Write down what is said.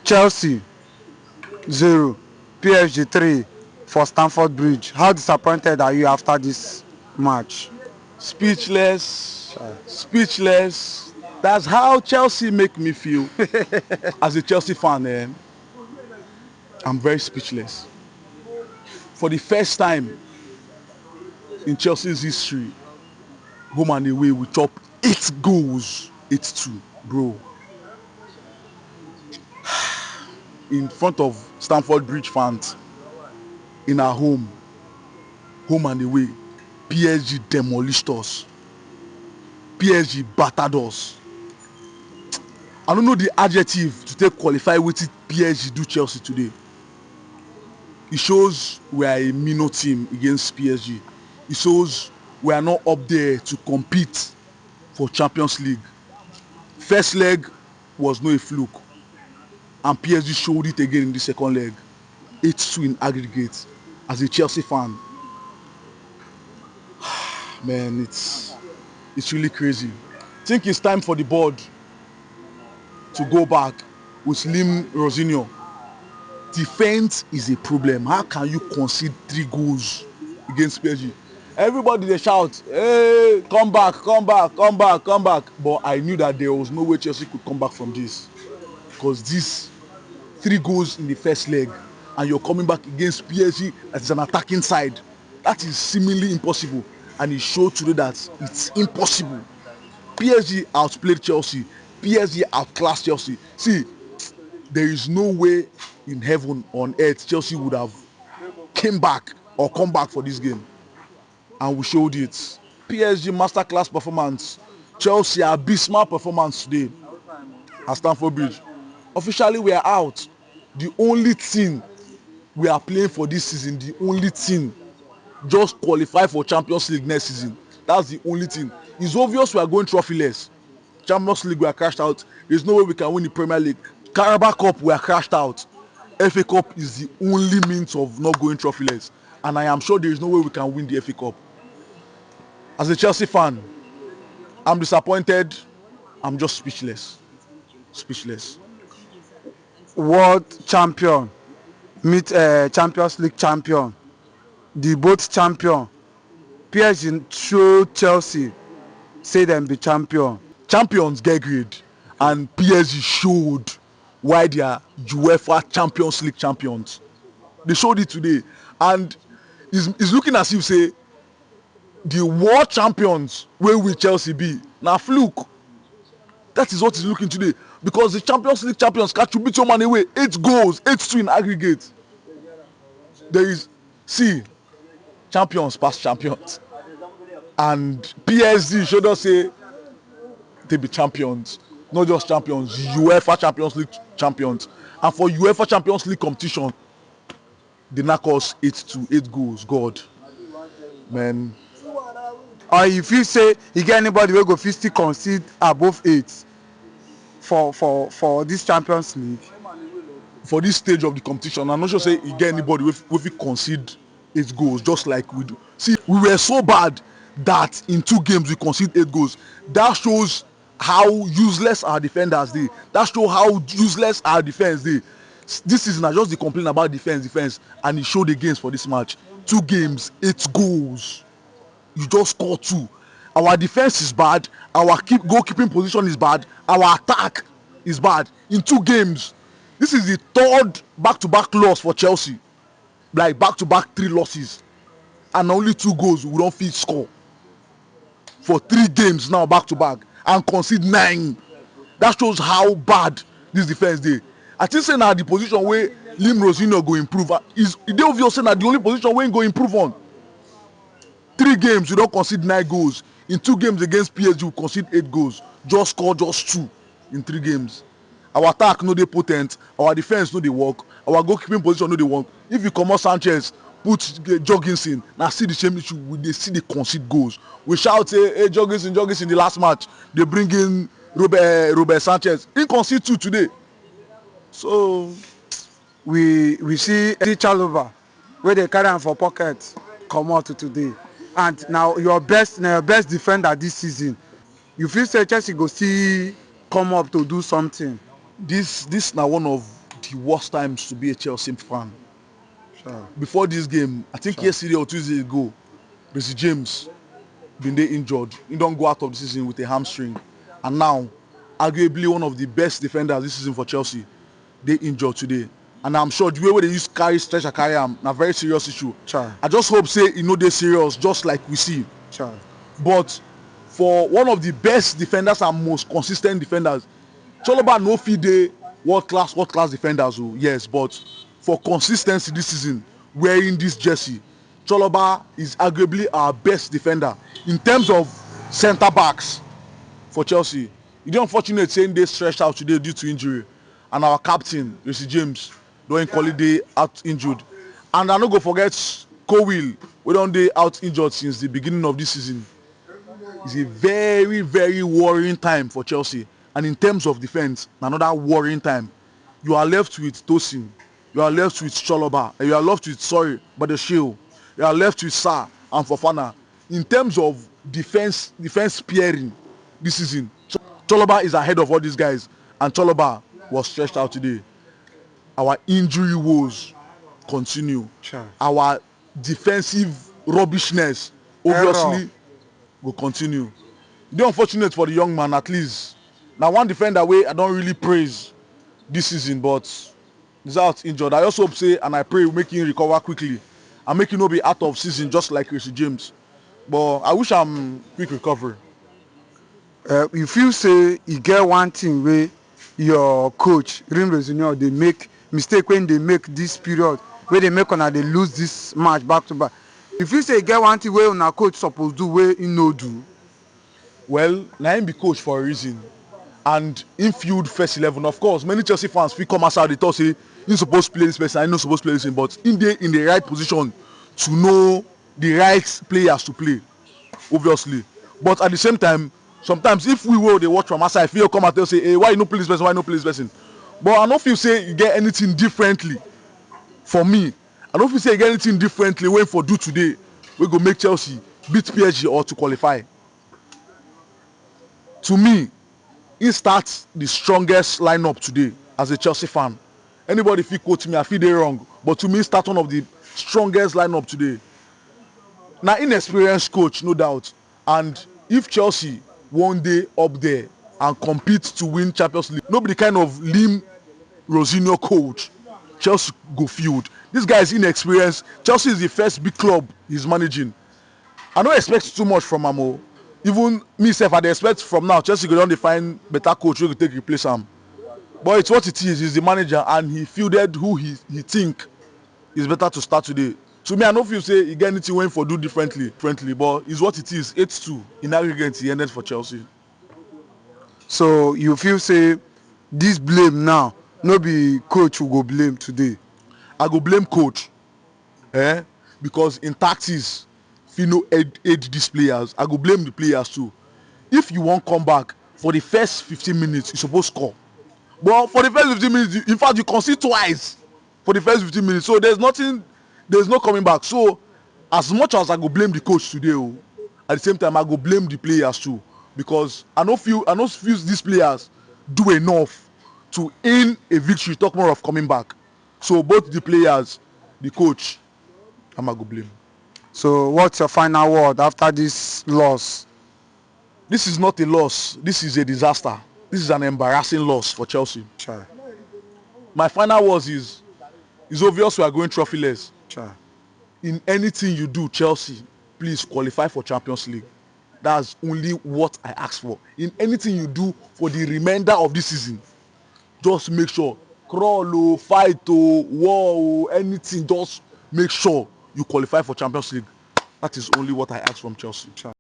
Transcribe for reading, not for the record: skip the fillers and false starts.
Chelsea 0, PSG 3 for Stamford Bridge. How disappointed are you after this match? Speechless, speechless. That's how Chelsea make me feel. As a Chelsea fan, I'm very speechless. For the first time in Chelsea's history, home and away we chop 8 goals, 8-2, bro. In front of Stamford Bridge fans, in our home and away, PSG demolished us. PSG battered us. I don't know the adjective to take qualify wetin PSG do Chelsea today. It shows we are a minor team against PSG. It shows we are not up there to compete for Champions League. First leg was no a fluke, and PSG showed it again in the second leg. 8-2 in aggregate. As a Chelsea fan, man, it's really crazy. I think it's time for the board to go back with Lim Rosinho. Defense is a problem. How can you concede 3 goals against PSG? Everybody they shout, hey, come back, come back, come back, come back. But I knew that there was no way Chelsea could come back from this. Because this 3 goals in the first leg and you're coming back against PSG that is an attacking side. That is seemingly impossible. And it showed today that it's impossible. PSG outplayed Chelsea. PSG outclassed Chelsea. See, there is no way in heaven on earth Chelsea would have came back or come back for this game, and we showed it. PSG masterclass performance, Chelsea abysmal performance today at Stamford Bridge. Officially we are out. The only thing we are playing for this season, the only thing, just qualify for Champions League next season. That's the only thing. It's obvious we are going trophyless. Champions League we are crashed out. There's no way we can win the Premier League. Carabao Cup we are crashed out. FA Cup is the only means of not going trophyless, and I am sure there is no way we can win the FA Cup. As a Chelsea fan, I'm disappointed. I'm just speechless. Speechless. World champion meet Champions League champion, the both champion. PSG show Chelsea say them be champion. Champions get grade, and PSG showed why they are Uefa Champions League champions. They showed it today, and it's looking as if say the world champions wey will Chelsea be na fluke. That is what is looking today, because the Champions League champions catch you beat your man away 8 goals, 8-2 in aggregate. There is, see, champions pass champions, and PSG showed us say they be champions, not just champions, UEFA Champions League champions. And for UEFA Champions League competition, they knock us 8-2, 8 goals. God, man. Or if you say you get anybody wey go fit still concede above 8 for this Champions League. For this stage of the competition, I'm not sure say you get anybody wey fit concede 8 goals just like we do. See, we were so bad that in 2 games we concede 8 goals. That shows how useless our defenders dey. That shows how useless our defense dey. This season I just dey complain about defense, and it showed against for this match. 2 games, 8 goals. You just score 2. Our defense is bad. Our goalkeeping position is bad. Our attack is bad. In 2 games, this is the 3rd back-to-back loss for Chelsea. Like back-to-back 3 losses, and only 2 goals we don't fit score for 3 games now back-to-back, and concede 9. That shows how bad this defense dey. I think say na the position wey Lim Rosinho go improve. E dey obvious say na the only position wey he go improve on. 3 games we don concede 9 goals. In 2 games against PSG we concede 8 goals. Just score just 2 in 3 games. Our attack no dey potent. Our defense no dey work. Our goalkeeping position no dey work. If you comot Sanchez, put Jorgensen, na still the same issue. We dey still dey concede goals. We shout say, hey, Jorgensen the last match. They bring in Robert Sanchez. He concede 2 today. So we see Chalobah wey dey carry am for pocket comot today, and now your best defender this season. You feel say Chelsea go still come up to do something? This na one of the worst times to be a Chelsea fan. Sure. Before this game, I think yesterday or 2 days ago, Reece James been there injured. He don't go out of the season with a hamstring, and now, arguably one of the best defenders this season for Chelsea, they injured today. And I'm sure the way they use carry am na very serious issue. Sure. I just hope say they serious, just like we see. Sure. But for one of the best defenders and most consistent defenders, Chalobah no fit dey world class defenders o, yes, but for consistency this season wearing this jersey, Chalobah is arguably our best defender in terms of centre backs for Chelsea. E dey unfortunate say him dey stretched out today due to injury, and our captain Reece James don holiday out injured, and I no go forget Cowell wey don dey out injured since the beginning of this season. It's a very, very worrying time for Chelsea, and in terms of defense, another worrying time. You are left with Tosin, you are left with Chalobah, and you are left with Badeshil, you are left with Sarr and Fofana. In terms of defense pairing this season, Chalobah is ahead of all these guys, and Chalobah was stretched out today. Our injury woes continue. Sure. Our defensive rubbishness obviously will continue. It's unfortunate for the young man, at least. Now one defender wey I don't really praise this season, but he's out injured. I also hope say and I pray make him recover quickly and make him no be out of season just like Reece James. But I wish am quick recovery. You feel say e get one thing wey your coach Rimrezunior dey make mistake when they make this period wey dey make una dey lose this match back to back. You feel say e get one thing wey una coach suppose do wey he no do? Well, na him be coach for a reason, and him field first 11. Of course, many Chelsea fans fit come outside dey talk say him suppose play this person, I no suppose play this person, but him dey in the right position to know the right players to play, obviously. But at the same time, sometimes if we dey watch from outside, fit come and tell say, hey, why you no play this person, why you no play this person? But I no feel say you get anything differently. For me, I don't feel say you get anything differently wey for do today wey go make Chelsea beat PSG or to qualify. To me, he starts the strongest lineup today as a Chelsea fan. Anybody fit quote me, I feel they wrong, but to me, he start one of the strongest lineup today. Now, inexperienced coach, no doubt, and if Chelsea one day up there and compete to win Champions League, nobody kind of Lim Rosinho coach Chelsea go field. This guy is inexperienced. Chelsea is the first big club he's managing. I don't expect too much from him. Even me self, I dey expect from now Chelsea go don dey find better coach wey go take replace am. But it's what it is. He's the manager, and he fielded who he think is better to start today. To me, I don't feel say he get anything wey for do differently, but it's what it is. 8-2 in aggregate, he ended for Chelsea. So you feel say this blame now no be coach who go blame today? I go blame coach, because in tactics, if you no aid these players, I go blame the players too. If you wan come back for the first 15 minutes, you suppose score. But for the first 15 minutes, in fact, you concede twice for the first 15 minutes. So there's no coming back. So as much as I go blame the coach today, at the same time I go blame the players too, because I no feel these players do enough to earn a victory. Talk more of coming back. So both the players, the coach, I'm a go blame. So what's your final word after this loss? This is not a loss. This is a disaster. This is an embarrassing loss for Chelsea. Sure. My final words is, it's obvious we are going trophyless. Sure. In anything you do, Chelsea, please qualify for Champions League. That's only what I ask for. In anything you do for the remainder of this season, just make sure, crawl, fight, war, anything, just make sure you qualify for Champions League. That is only what I ask from Chelsea. Sure.